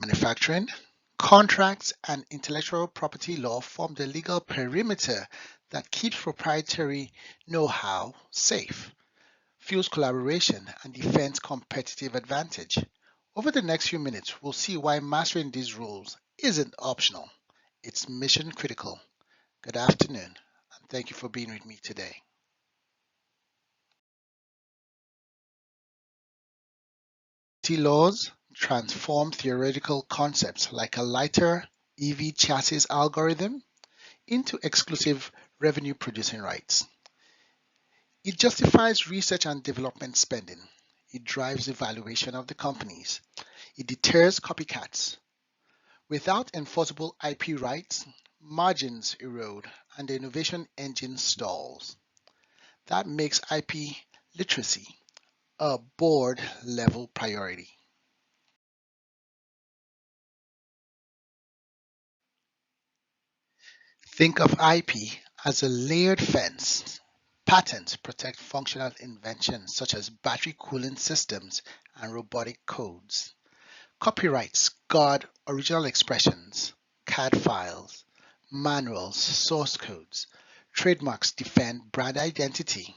Manufacturing, contracts, and intellectual property law form the legal perimeter that keeps proprietary know-how safe, fuels collaboration, and defends competitive advantage. Over the next few minutes, we'll see why mastering these rules isn't optional. It's mission critical. Good afternoon, and thank you for being with me today. T-laws transform theoretical concepts like a lighter EV chassis algorithm into exclusive revenue-producing rights. It justifies research and development spending. It drives the valuation of the companies. It deters copycats. Without enforceable IP rights, margins erode and the innovation engine stalls. That makes IP literacy a board level priority. Think of IP as a layered fence. Patents protect functional inventions such as battery cooling systems and robotic codes. Copyrights guard original expressions, CAD files, manuals, source codes. Trademarks defend brand identity.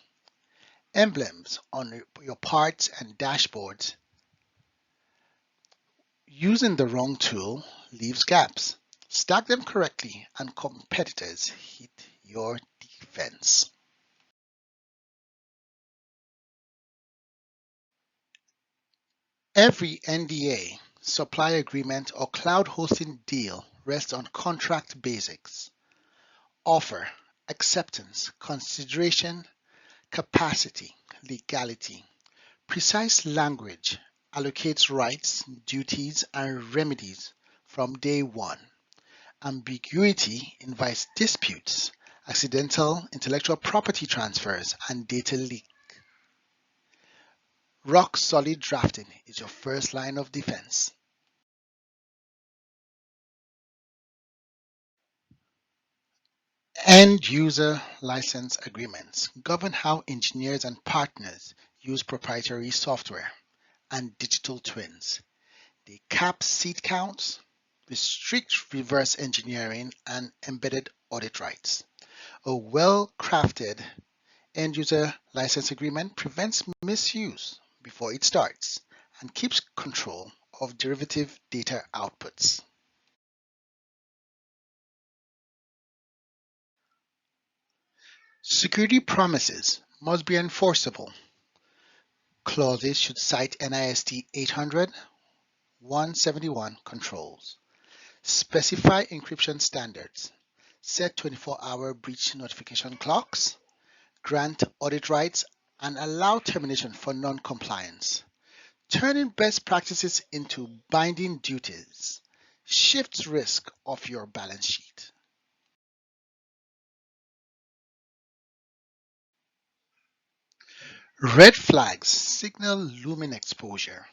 Emblems on your parts and dashboards. Using the wrong tool leaves gaps. Stack them correctly and competitors hit your defense. Every NDA, supply agreement, or cloud hosting deal rests on contract basics: offer, acceptance, consideration, capacity, legality. Precise language allocates rights, duties, and remedies from day one. Ambiguity invites disputes, accidental intellectual property transfers, and data leak. Rock solid drafting is your first line of defense. End user license agreements govern how engineers and partners use proprietary software and digital twins. They cap seat counts, restrict reverse engineering, and embedded audit rights. A well-crafted end-user license agreement prevents misuse before it starts and keeps control of derivative data outputs. Security promises must be enforceable. Clauses should cite NIST 800 171 controls. Specify encryption standards. Set 24-hour breach notification clocks. Grant audit rights and allow termination for non-compliance. Turning best practices into binding duties shifts risk off your balance sheet. Red flags signal looming exposure.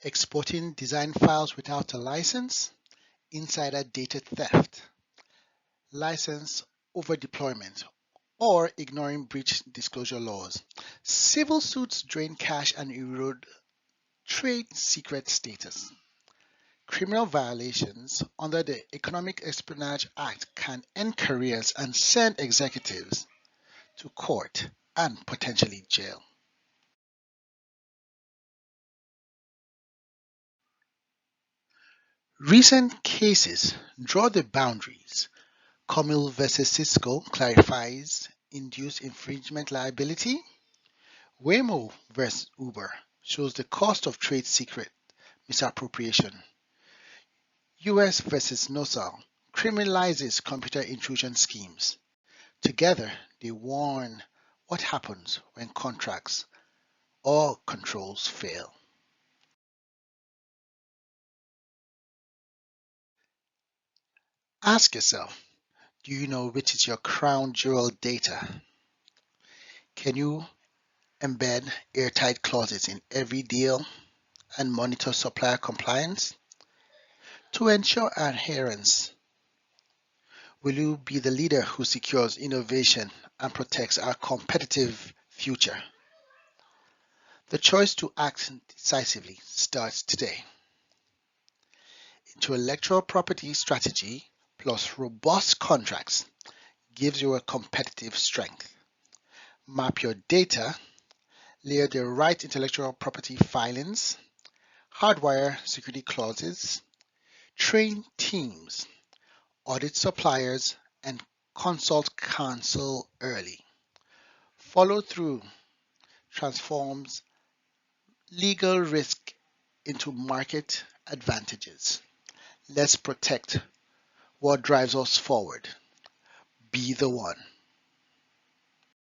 Exporting design files without a license, insider data theft, license overdeployment, or ignoring breach disclosure laws. Civil suits drain cash and erode trade secret status. Criminal violations under the Economic Espionage Act can end careers and send executives to court and potentially jail. Recent cases draw the boundaries. Comil versus Cisco clarifies induced infringement liability. Waymo versus Uber shows the cost of trade secret misappropriation. US versus NOSAL criminalizes computer intrusion schemes. Together, they warn what happens when contracts or controls fail. Ask yourself, do you know which is your crown jewel data? Can you embed airtight clauses in every deal and monitor supplier compliance? To ensure adherence, will you be the leader who secures innovation and protects our competitive future? The choice to act decisively starts today. Intellectual property strategy plus robust contracts gives you a competitive strength. Map your data, layer the right intellectual property filings, hardwire security clauses, train teams, audit suppliers, and consult counsel early. Follow through transforms legal risk into market advantages. Let's protect what drives us forward. Be the one.